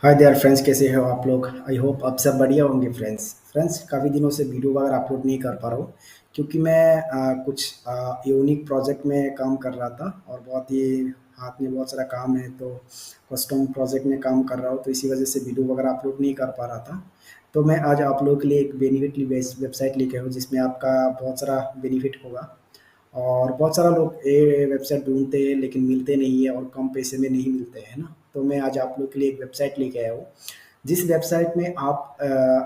Hi their friends, कैसे हो आप लोग? आई होप आप सब बढ़िया होंगे फ्रेंड्स। काफ़ी दिनों से वीडियो वगैरह अपलोड नहीं कर पा रहा हूँ क्योंकि मैं कुछ यूनिक प्रोजेक्ट में काम कर रहा था और बहुत ही हाथ में बहुत सारा काम है, तो कस्टम प्रोजेक्ट में काम कर रहा हूँ, तो इसी वजह से वीडियो वगैरह अपलोड नहीं कर पा रहा था। तो मैं आज आप लोगों के लिए एक बेनिफिट वेबसाइट लेके हूँ जिसमें आपका बहुत सारा बेनिफिट होगा। और बहुत सारा लोग ये वेबसाइट ढूँढते हैं लेकिन मिलते नहीं है और कम पैसे में नहीं मिलते हैं ना। तो मैं आज आप लोग के लिए एक वेबसाइट लेके आया हूँ, जिस वेबसाइट में आप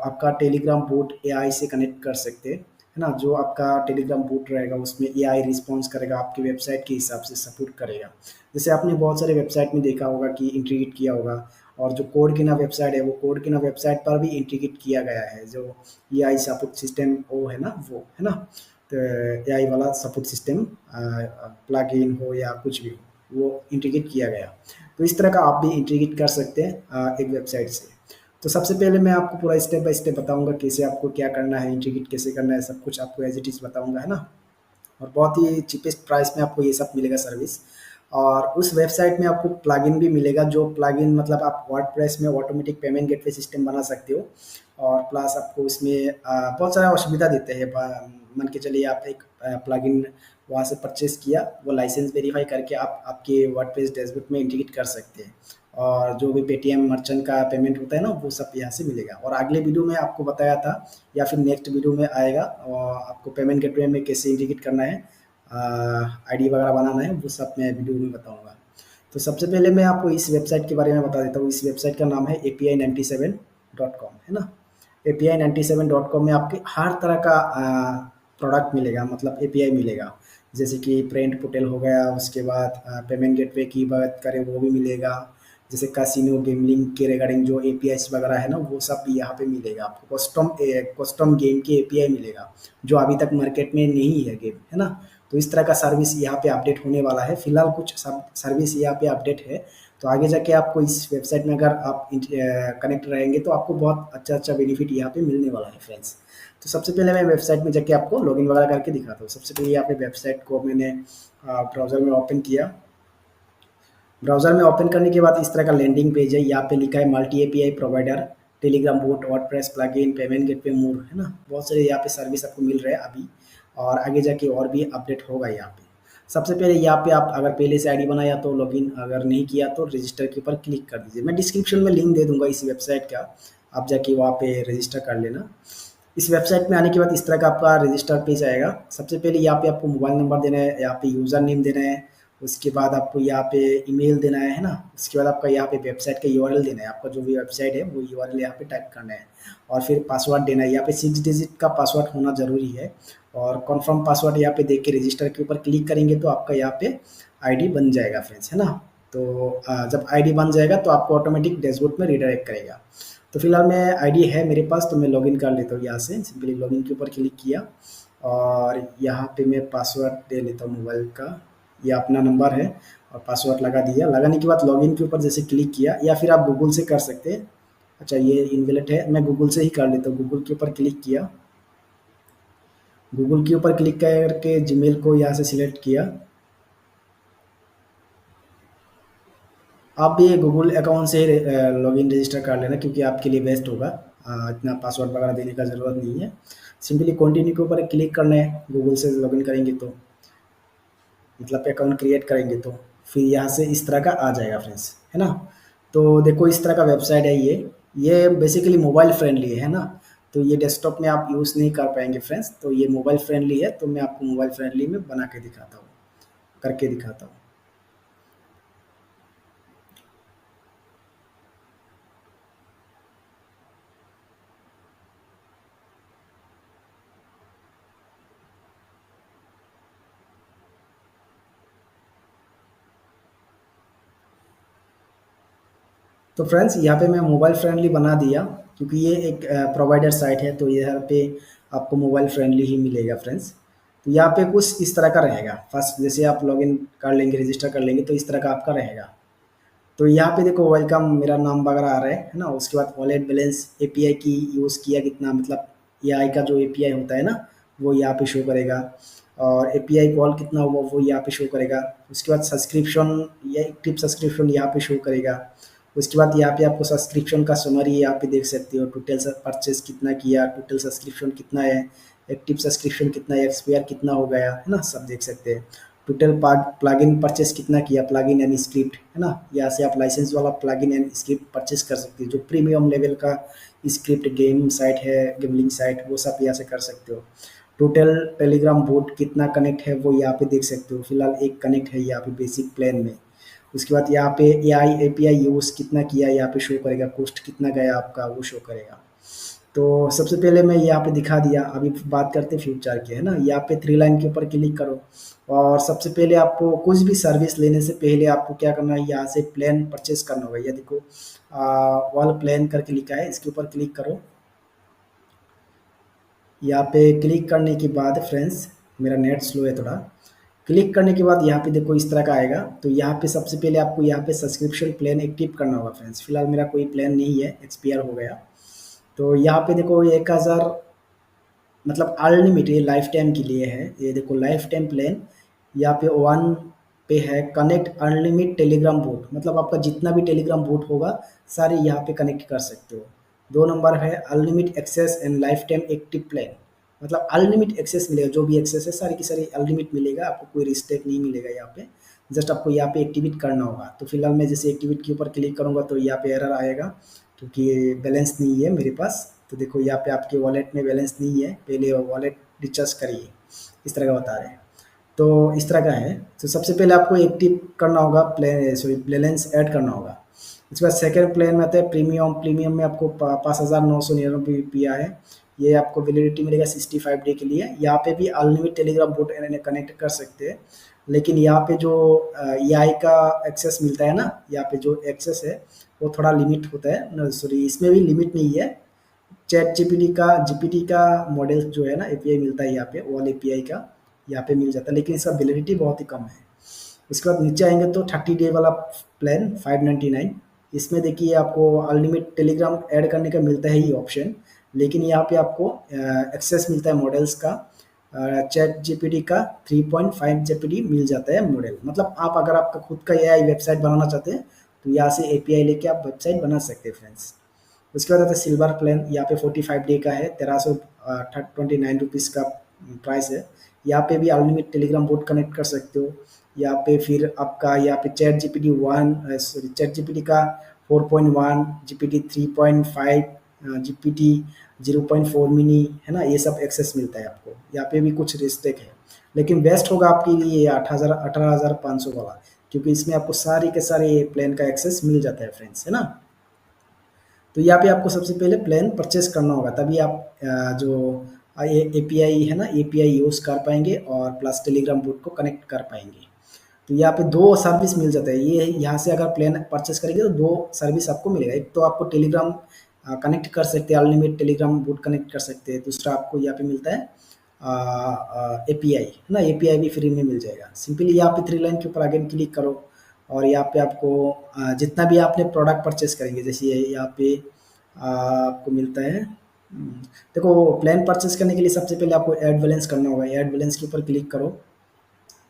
आपका टेलीग्राम बोट एआई से कनेक्ट कर सकते हैं, है ना। जो आपका टेलीग्राम बोट रहेगा उसमें एआई रिस्पॉन्स करेगा, आपकी वेबसाइट के हिसाब से सपोर्ट करेगा। जैसे आपने बहुत सारे वेबसाइट में देखा होगा कि इंटीग्रेट किया होगा, और जो कोड किना वेबसाइट है वो कोड किना वेबसाइट पर भी इंटीग्रेट किया गया है। जो एआई सपोर्ट सिस्टम वो है ना, वो है ना। तो एआई वाला सपोर्ट सिस्टम प्लग इन हो या कुछ भी हो, वो इंटीग्रेट किया गया। तो इस तरह का आप भी इंटीग्रेट कर सकते हैं एक वेबसाइट से। तो सबसे पहले मैं आपको पूरा स्टेप बाय स्टेप बताऊंगा कैसे आपको क्या करना है, इंटीग्रेट कैसे करना है, सब कुछ आपको एज इट इज़ बताऊंगा, है ना। और बहुत ही चीपेस्ट प्राइस में आपको ये सब मिलेगा सर्विस। और उस वेबसाइट में आपको प्लगइन भी मिलेगा, जो प्लगइन मतलब आप वर्डप्रेस में ऑटोमेटिक पेमेंट गेटवे सिस्टम बना सकते हो। और प्लस आपको उसमें बहुत सारा असुविधा देते हैं। मान के चलिए आप एक प्लगइन वहाँ से परचेज किया, वो लाइसेंस वेरीफाई करके आप आपके वर्डप्रेस डैशबोर्ड में इंटीग्रेट कर सकते हैं। और जो भी पेटीएम मर्चेंट का पेमेंट होता है ना, वो सब यहाँ से मिलेगा। और अगले वीडियो में आपको बताया था या फिर नेक्स्ट वीडियो में आएगा, और आपको पेमेंट गेटवे में कैसे इंटीग्रेट करना है, आईडी वगैरह बनाना है, वो सब मैं वीडियो में बताऊंगा। तो सबसे पहले मैं आपको इस वेबसाइट के बारे में बता देता हूँ। इस वेबसाइट का नाम है API97.com, है ना। API97.com में आपके हर तरह का प्रोडक्ट मिलेगा, मतलब एपीआई मिलेगा। जैसे कि प्रिंट पोर्टल हो गया, उसके बाद पेमेंट गेटवे की बात करें वो भी मिलेगा। जैसे कैसीनो गेमलिंग के रिगार्डिंग जो एपीआईस वगैरह है ना, वो सब भी यहाँ पे मिलेगा आपको। कस्टम गेम के एपीआई मिलेगा, जो अभी तक मार्केट में नहीं है गेम, है ना। तो इस तरह का सर्विस यहाँ पे अपडेट होने वाला है। फिलहाल कुछ सब सर्विस यहाँ पे अपडेट है। तो आगे जाके आपको इस वेबसाइट में अगर आप कनेक्ट रहेंगे तो आपको बहुत अच्छा अच्छा बेनिफिट यहाँ पे मिलने वाला है फ्रेंड्स। तो सबसे पहले मैं वेबसाइट में जाके आपको लॉगिन वगैरह करके दिखाता हूँ। सबसे पहले यहाँ पे वेबसाइट को मैंने ब्राउज़र में ओपन किया। ब्राउज़र में ओपन करने के बाद इस तरह का लैंडिंग पेज है। यहाँ पे लिखा है multi API provider, Telegram bot, WordPress plugin, payment gateway more, है ना। बहुत सारे यहाँ पे सर्विस आपको मिल रहे हैं अभी, और आगे जाके और भी अपडेट होगा यहाँ पे। सबसे पहले यहाँ पे आप अगर पहले से आईडी बनाया तो लॉगिन, अगर नहीं किया तो रजिस्टर के ऊपर क्लिक कर दीजिए। मैं डिस्क्रिप्शन में लिंक दे दूंगा इस वेबसाइट का, आप जाके वहाँ पे रजिस्टर कर लेना। इस वेबसाइट में आने के बाद इस तरह का आपका रजिस्टर पेज आएगा। सबसे पहले यहाँ पे आपको मोबाइल नंबर देना है, यहाँ पे यूज़र नेम देना है। उसके बाद आपको यहाँ पे ईमेल देना है ना। उसके बाद आपका यहाँ पे वेबसाइट का यूआरएल देना है, आपका जो भी वेबसाइट है वो यूआरएल यहाँ पे टाइप करना है। और फिर पासवर्ड देना है, यहाँ पे 6 डिजिट का पासवर्ड होना ज़रूरी है। और कन्फर्म पासवर्ड यहाँ पे देख के रजिस्टर के ऊपर क्लिक करेंगे तो आपका यहाँ पे आईडी बन जाएगा फ्रेंड्स, है ना। तो जब आईडी बन जाएगा तो आपको ऑटोमेटिक डैशबोर्ड में रिडायरेक्ट करेगा। तो फिलहाल मैं आईडी है मेरे पास, तो मैं लॉगिन कर लेता हूँ यहाँ से। सिंपली लॉगिन के ऊपर क्लिक किया, और यहाँ पे मैं पासवर्ड दे लेता हूँ मोबाइल का। ये अपना नंबर है, और पासवर्ड लगा दिया। लगाने के बाद लॉगिन के ऊपर जैसे क्लिक किया, या फिर आप गूगल से कर सकते हैं। अच्छा, ये इनवैलिड है, मैं गूगल से ही कर लेता हूँ। गूगल के ऊपर क्लिक किया, गूगल के ऊपर क्लिक करके जीमेल को यहाँ से सिलेक्ट किया। आप भी गूगल अकाउंट से ही लॉगिन रजिस्टर कर लेना, क्योंकि आपके लिए बेस्ट होगा। इतना पासवर्ड वगैरह देने का ज़रूरत नहीं है। सिंपली कंटिन्यू के ऊपर क्लिक करना है। गूगल से लॉगिन करेंगे तो, मतलब अकाउंट क्रिएट करेंगे तो फिर यहाँ से इस तरह का आ जाएगा फ्रेंड्स, है ना। तो देखो इस तरह का वेबसाइट है ये बेसिकली मोबाइल फ्रेंडली है ना। तो ये डेस्कटॉप में आप यूज़ नहीं कर पाएंगे फ्रेंड्स, तो ये मोबाइल फ्रेंडली है। तो मैं आपको मोबाइल फ्रेंडली में बना के दिखाता हूँ, करके दिखाता हूँ। तो फ्रेंड्स यहाँ पे मैं मोबाइल फ्रेंडली बना दिया, क्योंकि ये एक प्रोवाइडर साइट है, तो यहाँ पे आपको मोबाइल फ्रेंडली ही मिलेगा फ्रेंड्स। तो यहाँ पे कुछ इस तरह का रहेगा। फर्स्ट जैसे आप लॉगिन कर लेंगे, रजिस्टर कर लेंगे, तो इस तरह का आपका रहेगा। तो यहाँ पे देखो वेलकम मेरा नाम वगैरह आ रहा है ना। उसके बाद वॉलेट बैलेंस, एपीआई की यूज़ किया कितना, मतलब एआई का जो एपीआई होता है ना, वो यहाँ पे शो करेगा। और एपीआई कॉल कितना हुआ वो यहाँ पे शो करेगा। उसके बाद सब्सक्रिप्शन या एक्टिव सब्सक्रिप्शन यहाँ पे शो करेगा। उसके बाद यहाँ पे आपको सब्सक्रिप्शन का समरी यहाँ पे देख सकते हो, टोटल परचेज कितना किया, टोटल सब्सक्रिप्शन कितना है, एक्टिव सब्सक्रिप्शन कितना है, एक्सपायर कितना हो गया है ना, सब देख सकते हैं। टोटल प्लगइन परचेस कितना किया, प्लगइन एंड स्क्रिप्ट है ना, यहाँ से आप लाइसेंस वाला प्लगइन एंड स्क्रिप्ट परचेस कर सकते हो, जो प्रीमियम लेवल का स्क्रिप्ट गेम साइट है, गेमलिंग साइट, वो सब यहाँ से कर सकते हो। टोटल टेलीग्राम बोट कितना कनेक्ट है वो यहाँ पे देख सकते हो, फिलहाल एक कनेक्ट है यहाँ पे बेसिक प्लान में। उसके बाद यहाँ पे एआई एपीआई यूज कितना किया यहाँ पे शो करेगा, कॉस्ट कितना गया आपका वो शो करेगा। तो सबसे पहले मैं यहाँ पे दिखा दिया, अभी बात करते हैं फ्यूचर की, है ना। यहाँ पे थ्री लाइन के ऊपर क्लिक करो, और सबसे पहले आपको कुछ भी सर्विस लेने से पहले आपको क्या करना है, यहाँ से प्लान परचेस करना होगा। ये देखो वाल प्लान करके लिखा है, इसके ऊपर क्लिक करो। यहाँ पे क्लिक करने के बाद फ्रेंड्स, मेरा नेट स्लो है थोड़ा। क्लिक करने के बाद यहाँ पे देखो इस तरह का आएगा, तो यहाँ पे सबसे पहले आपको यहाँ पे सब्सक्रिप्शन प्लान एक्टिव करना होगा फ्रेंड्स। फिलहाल मेरा कोई प्लान नहीं है, एक्सपायर हो गया। तो यहाँ पे देखो 1000 मतलब अनलिमिटेड लाइफ टाइम के लिए है, ये देखो लाइफ टाइम प्लान। यहाँ पे वन पे है कनेक्ट अनलिमिटेड टेलीग्राम बोट, मतलब आपका जितना भी टेलीग्राम बोट होगा सारे यहाँ पे कनेक्ट कर सकते हो। 2 नंबर है unlimited access and life time active plan, मतलब अनलिमिटेड एक्सेस मिलेगा, जो भी एक्सेस है सारी की सारी अनलिमिट मिलेगा आपको, कोई रिस्ट्रिक्ट नहीं मिलेगा यहाँ पे। जस्ट आपको यहाँ पे एक्टिवेट करना होगा। तो फिलहाल मैं जैसे एक्टिवेट के ऊपर क्लिक करूँगा तो यहाँ पे एरर आएगा, क्योंकि बैलेंस नहीं है मेरे पास। तो देखो यहाँ पे आपके वॉलेट में बैलेंस नहीं है, पहले वॉलेट रिचार्ज करिए, इस तरह का बता रहे हैं। तो इस तरह का है। तो सबसे पहले आपको एक्टिव करना होगा प्लान, सॉरी बैलेंस ऐड करना होगा। उसके बाद सेकंड प्लान में आता है प्रीमियम। प्रीमियम में आपको 5,999 रुपया है। ये आपको वैलिडिटी मिलेगा 65 डे के लिए। यहाँ पे भी अनलिमिटेड टेलीग्राम बोट कनेक्ट कर सकते हैं, लेकिन यहाँ पे जो एआई का एक्सेस मिलता है ना, यहाँ पे जो एक्सेस है वो थोड़ा लिमिट होता है, सॉरी इसमें भी लिमिट नहीं है। चैट जीपीटी का मॉडल जो है ना, एपीआई मिलता है यहाँ पे, ऑल एपीआई का यहाँ पे मिल जाता है, लेकिन इसका वैलिडिटी बहुत ही कम है। उसके बाद नीचे आएंगे तो 30 डे वाला प्लान 599, इसमें देखिए आपको अनलिमिटेड टेलीग्राम ऐड करने का मिलता है ये ऑप्शन, लेकिन यहाँ पे आपको एक्सेस मिलता है मॉडल्स का। चैट जीपीटी का 3.5 जीपीटी मिल जाता है मॉडल, मतलब आप अगर आपका खुद का एआई वेबसाइट बनाना चाहते हैं तो यहाँ से एपीआई लेके आप वेबसाइट बना सकते हैं फ्रेंड्स। उसके बाद आता है सिल्वर प्लान, यहाँ पे 45 डे का है, 1329 रुपीज़ का प्राइस है। यहाँ पे भी अनलिमिटेड टेलीग्राम बोट कनेक्ट कर सकते हो। यहाँ पे फिर आपका यहाँ पे chat GPT one, sorry chat GPT का 4.1, जीपीटी 3.5, जीपीटी 0.4 मिनी, है ना, ये सब एक्सेस मिलता है आपको। यहाँ पे भी कुछ रिस्ट्रिक्ट है, लेकिन बेस्ट होगा आपके लिए 18,500 वाला, क्योंकि इसमें आपको सारे के सारे प्लान का एक्सेस मिल जाता है फ्रेंड्स, है ना। तो यहाँ पे आपको सबसे पहले प्लान परचेस करना होगा, तभी आप जो एपीआई है ना, एपीआई यूज़ कर पाएंगे और प्लस टेलीग्राम बोट को कनेक्ट कर पाएंगे। तो यहाँ पे दो सर्विस मिल जाता है, ये यहाँ से अगर प्लान परचेस करेंगे तो दो सर्विस आपको मिलेगा। एक तो आपको टेलीग्राम कनेक्ट कर सकते हैं, अनलिमिटेड टेलीग्राम बोट कनेक्ट कर सकते हैं। दूसरा आपको यहाँ पे मिलता है एपीआई, है ना, एपीआई भी फ्री में मिल जाएगा। सिंपली यहाँ पे थ्री लाइन के ऊपर अगेन क्लिक करो, और यहाँ पे आपको जितना भी आपने प्रोडक्ट परचेस करेंगे, जैसे यहाँ पे आपको मिलता है देखो प्लान परचेस करने के लिए सबसे पहले आपको ऐड बैलेंस करना होगा। ऐड बैलेंस के ऊपर क्लिक करो।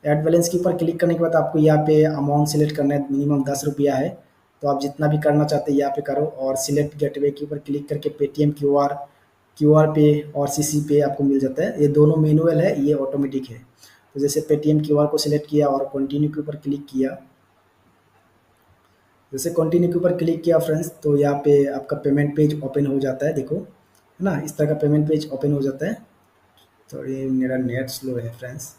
ऐड बैलेंस के ऊपर क्लिक करने के बाद आपको यहाँ पे अमाउंट सेलेक्ट करना है, मिनिमम 10 रुपया है, तो आप जितना भी करना चाहते हैं यहाँ पे करो। और सिलेक्ट गेटवे के ऊपर क्लिक करके पेटीएम क्यूआर पे और सीसी पे आपको मिल जाता है। ये दोनों मैनुअल है, ये ऑटोमेटिक है। तो जैसे पेटीएम क्यूआर को सिलेक्ट किया और कंटिन्यू के ऊपर क्लिक किया, जैसे कंटिन्यू के ऊपर क्लिक किया फ्रेंड्स, तो यहाँ पे आपका पेमेंट पेज ओपन हो जाता है, देखो, है ना, इस तरह का पेमेंट पेज ओपन हो जाता है। तो ये मेरा नेट स्लो है फ्रेंड्स।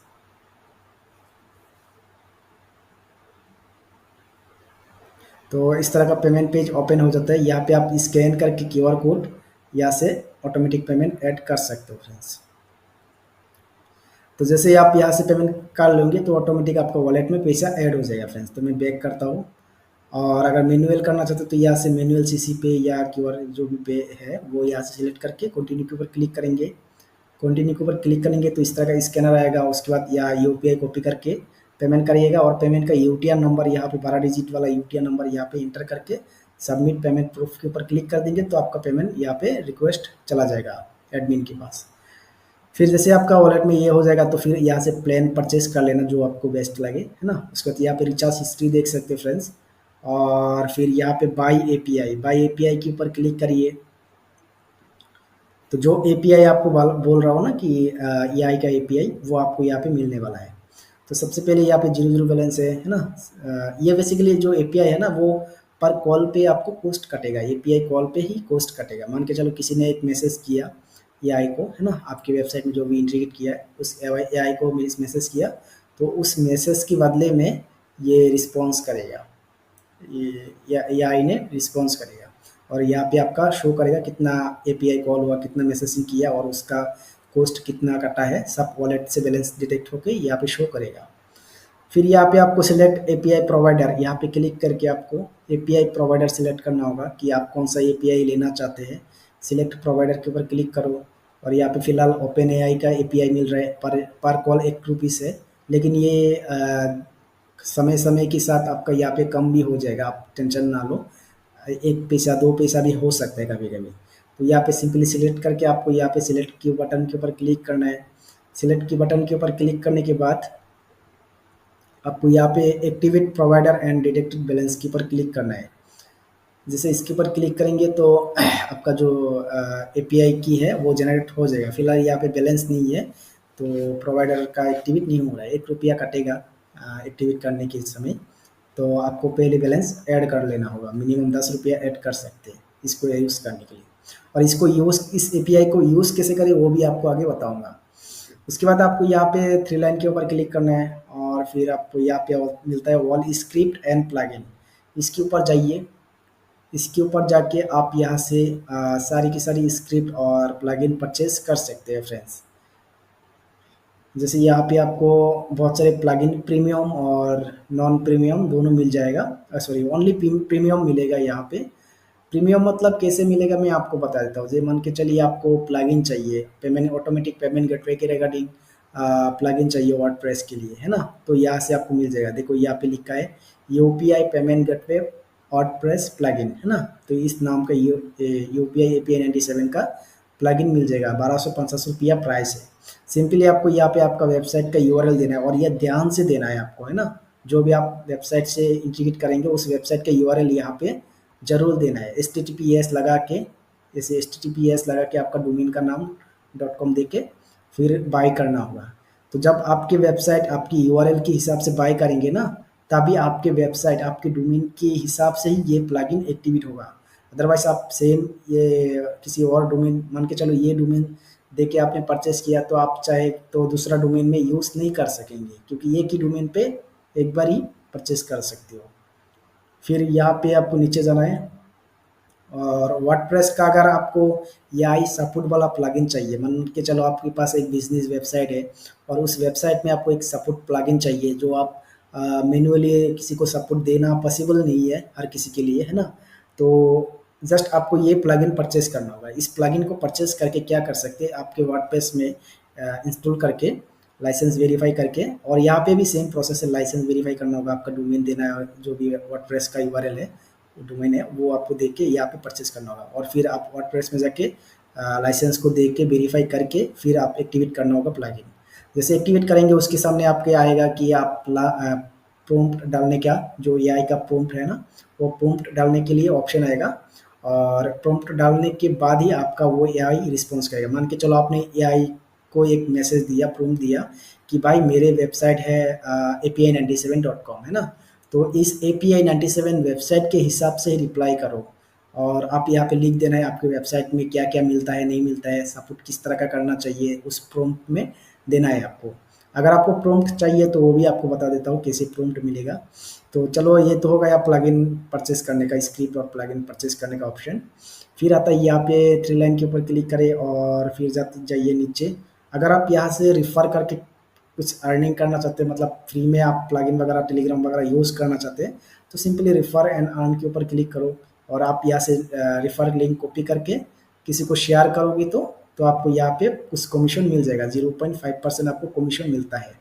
तो इस तरह का पेमेंट पेज ओपन हो जाता है। यहाँ पे आप स्कैन करके क्यूआर कोड यहाँ से ऑटोमेटिक पेमेंट ऐड कर सकते हो फ्रेंड्स। तो जैसे आप यहाँ से पेमेंट कर लेंगे तो ऑटोमेटिक आपका वॉलेट में पैसा ऐड हो जाएगा फ्रेंड्स। तो मैं बैक करता हूँ, और अगर मैनुअल करना चाहते हो तो यहाँ से मैनुअल सीसी पे या क्यूआर जो भी पे है वो यहाँ से सिलेक्ट करके कंटिन्यू के ऊपर क्लिक करेंगे। कंटिन्यू के ऊपर क्लिक करेंगे तो इस तरह का स्कैनर आएगा। उसके बाद यहाँ यूपीआई कॉपी करके पेमेंट करिएगा, और पेमेंट का यूटीआर नंबर यहाँ पे 12 डिजिट वाला यूटीआर नंबर यहाँ पे इंटर करके सबमिट पेमेंट प्रूफ के ऊपर क्लिक कर देंगे, तो आपका पेमेंट यहाँ पे रिक्वेस्ट चला जाएगा एडमिन के पास। फिर जैसे आपका वॉलेट में ये हो जाएगा तो फिर यहाँ से प्लान परचेस कर लेना जो आपको बेस्ट लगे, है ना। उसके बाद यहाँ पे रिचार्ज हिस्ट्री देख सकते हैं फ्रेंड्स, और फिर यहाँ पे बाई एपीआई के ऊपर क्लिक करिए। तो जो एपीआई आपको बोल रहा हूँ ना कि एआई का एपीआई, वो आपको यहाँ पे मिलने वाला है। तो सबसे पहले यहाँ पे जीरो जीरो बैलेंस है ना। ये बेसिकली जो एपीआई है ना, वो पर कॉल पे आपको कॉस्ट कटेगा, एपीआई कॉल पे ही कॉस्ट कटेगा। मान के चलो किसी ने एक मैसेज किया एआई को, है ना, आपकी वेबसाइट में जो भी इंटीग्रेट किया है उस एआई को मैसेज किया, तो उस मैसेज के बदले में ये रिस्पॉन्स करेगा, ये एआई ने रिस्पॉन्स करेगा। और यहाँ पे आपका शो करेगा कितना एपीआई कॉल हुआ, कितना मैसेजिंग किया और उसका कॉस्ट कितना कटा है, सब वॉलेट से बैलेंस डिटेक्ट होके यहाँ पे शो करेगा। फिर यहाँ पे आपको सिलेक्ट एपीआई प्रोवाइडर, यहाँ पे क्लिक करके आपको एपीआई प्रोवाइडर सिलेक्ट करना होगा कि आप कौन सा एपीआई लेना चाहते हैं। सिलेक्ट प्रोवाइडर के ऊपर क्लिक करो। और यहाँ पे फिलहाल ओपन एआई का एपीआई मिल रहा है, पर कॉल 1 रुपीज़ है। लेकिन ये समय समय के साथ आपका यहाँ पे कम भी हो जाएगा, आप टेंशन ना लो। 1 पैसा 2 पैसा भी हो सकता है कभी कभी। तो यहाँ पे सिंपली सिलेक्ट करके आपको यहाँ पे सिलेक्ट के बटन के ऊपर क्लिक करना है। सिलेक्ट के बटन के ऊपर क्लिक करने के बाद आपको यहाँ पे activate provider and detected balance के ऊपर क्लिक करना है। जैसे इसके ऊपर क्लिक करेंगे तो आपका जो एपीआई की है वो जनरेट हो जाएगा। फिलहाल यहाँ पे बैलेंस नहीं है, तो प्रोवाइडर का एक्टिवेट नहीं हो रहा है, 1 रुपया कटेगा एक्टिवेट करने के समय। तो आपको पहले बैलेंस ऐड कर लेना होगा, मिनिमम 10 रुपया ऐड कर सकते हैं इसको यूज़ करने के लिए। और इसको यूज़, इस एपीआई को यूज़ कैसे करें वो भी आपको आगे बताऊंगा। उसके बाद आपको यहाँ पे थ्री लाइन के ऊपर क्लिक करना है और फिर आपको यहाँ पे मिलता है वॉल स्क्रिप्ट एंड प्लगइन, इसके ऊपर जाइए। इसके ऊपर जाके आप यहाँ से सारी की सारी स्क्रिप्ट और प्लगइन परचेज कर सकते हैं फ्रेंड्स। जैसे यहाँ पे आपको बहुत सारे प्लगइन प्रीमियम और नॉन प्रीमियम दोनों मिल जाएगा, सॉरी ओनली प्रीमियम मिलेगा यहाँ पे। प्रीमियम मतलब कैसे मिलेगा मैं आपको बता देता हूँ। जैसे मान के चलिए आपको प्लगइन चाहिए, पेमेंट ऑटोमेटिक पेमेंट गेटवे के रिगार्डिंग प्लगइन चाहिए वर्डप्रेस के लिए, है ना। तो यहाँ से आपको मिल जाएगा, देखो यहाँ पे लिखा है UPI payment gateway WordPress plugin, है ना। तो इस नाम का यूपीआई एपीआई 97 का प्लगइन मिल जाएगा। 1250 रुपया प्राइस है। सिंपली आपको यहाँ पे आपका वेबसाइट का यूआरएल देना है और यह ध्यान से देना है आपको, है ना। जो भी आप वेबसाइट से इंटीग्रेट करेंगे उस वेबसाइट का यूआरएल यहाँ पे जरूर देना है। HTTPS लगा के, जैसे HTTPS लगा के आपका डोमेन का नाम .com दे के फिर बाय करना होगा। तो जब आपकी वेबसाइट आपकी यूआरएल के हिसाब से बाय करेंगे ना, तभी आपके वेबसाइट आपके डोमेन के हिसाब से ही ये प्लगइन एक्टिवेट होगा। अदरवाइज आप सेम ये किसी और डोमेन, मान के चलो ये डोमेन दे के आपने परचेस किया, तो आप चाहे तो दूसरा डोमेन में यूज़ नहीं कर सकेंगे, क्योंकि एक ही डोमेन पे एक बार ही परचेस कर सकते हो। फिर यहाँ पे आपको नीचे जाना है और वर्डप्रेस का अगर आपको एआई सपोर्ट वाला प्लगइन चाहिए, मान के चलो आपके पास एक बिजनेस वेबसाइट है और उस वेबसाइट में आपको एक सपोर्ट प्लगइन चाहिए, जो आप मैन्युअली किसी को सपोर्ट देना पॉसिबल नहीं है हर किसी के लिए, है ना। तो जस्ट आपको ये प्लगइन परचेस करना होगा। इस प्लगइन को परचेस करके क्या कर सकते हैं, आपके वर्डप्रेस में इंस्टॉल करके लाइसेंस वेरीफाई करके, और यहाँ पे भी सेम प्रोसेस है, लाइसेंस वेरीफाई करना होगा, आपका डोमेन देना है, जो भी वर्डप्रेस का यूआरएल है डोमेन है वो आपको देख के यहाँ पे परचेस करना होगा। और फिर आप वर्डप्रेस में जाके लाइसेंस को देख के वेरीफाई करके फिर आप एक्टिवेट करना होगा प्लगइन। जैसे एक्टिवेट करेंगे उसके सामने आपके आएगा कि आप प्रॉम्प्ट डालने का, जो एआई का प्रॉम्प्ट है ना, वो प्रॉम्प्ट डालने के लिए ऑप्शन आएगा। और प्रॉम्प्ट डालने के बाद ही आपका वो एआई रिस्पॉन्स करेगा। मान के चलो आपने एआई को एक मैसेज दिया, प्रॉम्प्ट दिया कि भाई मेरे वेबसाइट है API97.com, है ना। तो इस API 97 वेबसाइट के हिसाब से ही रिप्लाई करो। और आप यहाँ पे लिख देना है आपके वेबसाइट में क्या क्या मिलता है, नहीं मिलता है, सपोर्ट किस तरह का करना चाहिए, उस प्रॉम्प्ट में देना है आपको। अगर आपको प्रॉम्प्ट चाहिए तो वो भी आपको बता देता हूँ कैसे प्रॉम्प्ट मिलेगा। तो चलो ये तो हो गया प्लगइन परचेस करने का, स्क्रिप्ट और प्लगइन परचेस करने का ऑप्शन। फिर आता है यहाँ पे थ्री लाइन के ऊपर क्लिक करें और फिर जाइए नीचे। अगर आप यहाँ से रिफ़र करके कुछ अर्निंग करना चाहते हैं, मतलब फ्री में आप प्लगइन वगैरह टेलीग्राम वगैरह यूज़ करना चाहते हैं, तो सिंपली रिफ़र एंड अर्न के ऊपर क्लिक करो और आप यहाँ से रिफ़र लिंक कॉपी करके किसी को शेयर करोगे तो आपको यहाँ पे कुछ कमीशन मिल जाएगा। 0.5% आपको कमीशन मिलता है।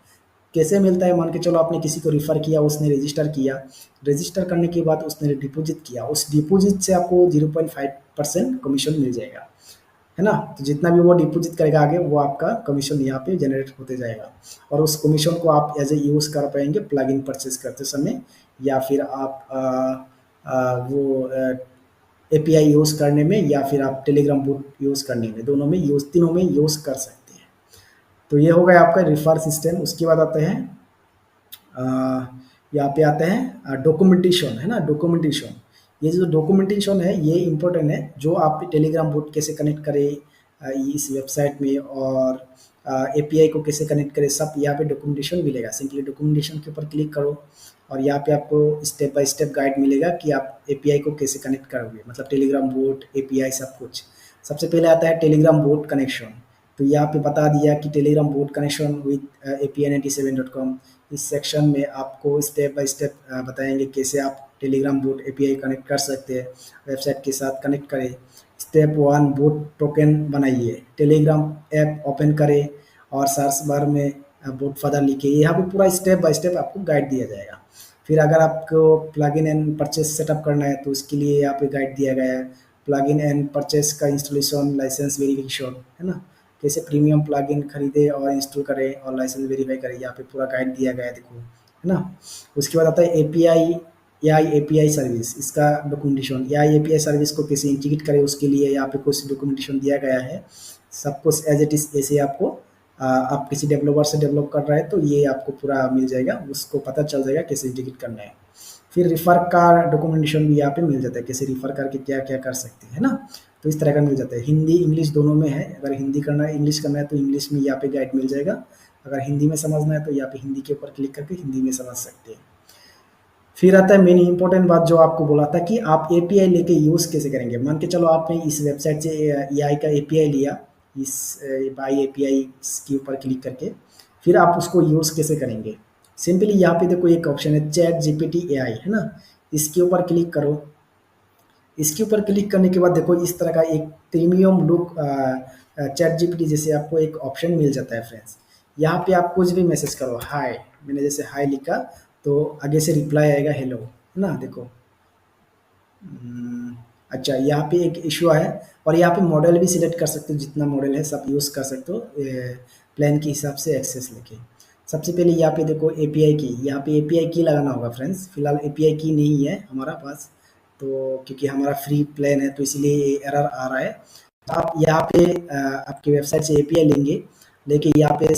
कैसे मिलता है, मान के चलो आपने किसी को रिफ़र किया, उसने रजिस्टर किया, रजिस्टर करने के बाद उसने डिपॉजिट किया, उस डिपॉजिट से आपको 0.5% कमीशन मिल जाएगा, है ना। तो जितना भी वो डिपॉजिट करेगा आगे, वो आपका कमीशन यहाँ पे जनरेट होते जाएगा। और उस कमीशन को आप एज ए यूज़ कर पाएंगे प्लगइन परचेज करते समय, या फिर आप वो एपीआई यूज़ करने में या फिर आप टेलीग्राम बोट यूज़ करने में, दोनों में यूज़, तीनों में यूज़ कर सकते हैं। तो ये हो गया आपका रिफर सिस्टम। उसके बाद आते हैं अ, यहाँ पे आते हैं डॉक्यूमेंटेशन, है ना? डॉक्यूमेंटेशन, ये जो डॉक्यूमेंटेशन है ये इम्पोर्टेंट है, जो आप टेलीग्राम बोट कैसे कनेक्ट करें इस वेबसाइट में, और एपीआई को कैसे कनेक्ट करें, सब यहाँ पे डॉक्यूमेंटेशन मिलेगा। सिंपली डॉक्यूमेंटेशन के ऊपर क्लिक करो और यहाँ पे आपको स्टेप बाय स्टेप गाइड मिलेगा कि आप एपीआई को कैसे कनेक्ट करोगे, मतलब टेलीग्राम बोट, एपीआई, सब कुछ। सबसे पहले आता है टेलीग्राम बोट कनेक्शन। तो यहाँ पे बता दिया कि Telegram boat connection with API97.com। इस सेक्शन में आपको स्टेप बाय स्टेप बताएंगे कैसे आप टेलीग्राम बोट एपीआई कनेक्ट कर सकते हैं, वेबसाइट के साथ कनेक्ट करें। स्टेप वन, बोट टोकन बनाइए, टेलीग्राम ऐप ओपन करें और सर्च बार में बोट फादर लिखिए। यहाँ पे पूरा स्टेप बाय स्टेप आपको गाइड दिया जाएगा। फिर अगर आपको प्लगइन एंड परचेस सेटअप करना है तो उसके लिए यहाँ पे गाइड दिया गया है। प्लगइन एंड परचेस का इंस्टॉलेशन, लाइसेंस वेरिफिकेशन, है ना? कैसे प्रीमियम प्लगइन खरीदे और इंस्टॉल करें और लाइसेंस वेरीफाई करें, यहाँ पे पूरा गाइड दिया गया है, देखो, है ना? उसके बाद आता है एपीआई, एआई एपीआई सर्विस, इसका डॉक्यूमेंटेशन। एआई एपीआई सर्विस को कैसे इंटीग्रेट करें उसके लिए यहाँ पे कुछ डॉक्यूमेंटेशन दिया गया है। सब कुछ एज इट इज ऐसे आपको आप किसी डेवलपर से डेवलप कर रहे हैं तो ये आपको पूरा मिल जाएगा, उसको पता चल जाएगा कैसे इंटीग्रेट करना है। फिर रिफर का डॉक्यूमेंटेशन भी यहाँ पे मिल जाता है, कैसे रिफर करके क्या क्या कर सकते हैं, है ना? तो इस तरह का मिल जाता है। हिंदी इंग्लिश दोनों में है, अगर हिंदी करना है, इंग्लिश करना है तो इंग्लिश में यहाँ पे गाइड मिल जाएगा। अगर हिंदी में समझना है तो यहाँ पे हिंदी के ऊपर क्लिक करके हिंदी में समझ सकते हैं। फिर आता है मेन इंपॉर्टेंट बात जो आपको बोला था कि आप एपीआई लेके यूज़ कैसे करेंगे। मान के चलो आपने इस वेबसाइट से एआई का एपीआई लिया, इस बाई एपीआई के ऊपर क्लिक करके, फिर आप उसको यूज़ कैसे करेंगे। सिंपली यहाँ पे देखो एक ऑप्शन है चैट जीपीटी एआई, है ना? इसके ऊपर क्लिक करो। इसके ऊपर क्लिक करने के बाद देखो इस तरह का एक प्रीमियम लुक चैट जीपीटी जैसे आपको एक ऑप्शन मिल जाता है फ्रेंड्स। यहाँ पे आप कुछ भी मैसेज करो, हाय, मैंने जैसे हाय लिखा तो आगे से रिप्लाई आएगा हेलो, है ना? देखो। अच्छा, यहाँ पे एक इशू है, और यहाँ पे मॉडल भी सिलेक्ट कर सकते हो, जितना मॉडल है सब यूज़ कर सकते हो प्लान के हिसाब से एक्सेस लेके। सबसे पहले यहाँ पे देखो एपीआई की, यहाँ पे एपीआई की लगाना होगा फ्रेंड्स। फिलहाल एपीआई की नहीं है हमारा पास, तो क्योंकि हमारा फ्री प्लान है तो इसलिए एरर आ रहा है। तो आप यहाँ पे आपकी वेबसाइट से एपीआई लेंगे, लेके यहाँ पे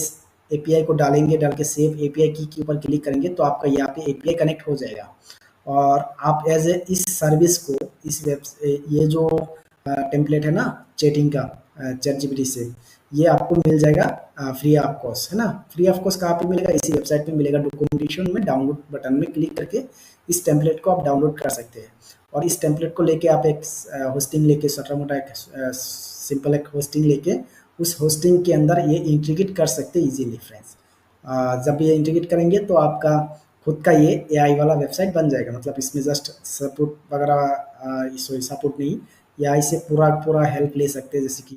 एपीआई को डालेंगे, डाल के सेव एपीआई की के ऊपर क्लिक करेंगे तो आपका यहाँ पे एपीआई कनेक्ट हो जाएगा। और आप एज ए इस सर्विस को, इस वेब, ये जो टेम्पलेट है ना चैटिंग का चैट जीपीटी से, ये आपको मिल जाएगा फ्री ऑफ कॉस्ट, है ना? फ्री ऑफ कॉस्ट कहाँ पे मिलेगा? इसी वेबसाइट पे मिलेगा। डॉक्यूमेंटेशन में डाउनलोड बटन में क्लिक करके इस टेम्पलेट को आप डाउनलोड कर सकते हैं। और इस टेम्पलेट को लेके आप एक होस्टिंग लेके, छोटा मोटा एक सिंपल एक होस्टिंग लेके, उस होस्टिंग के अंदर ये इंटीग्रेट कर सकते हैं इजीली फ्रेंड्स। जब ये इंटीग्रेट करेंगे तो आपका खुद का ये एआई वाला वेबसाइट बन जाएगा। मतलब इसमें जस्ट सपोर्ट वगैरह, सॉरी सपोर्ट नहीं, एआई से पूरा पूरा हेल्प ले सकते हैं, जैसे कि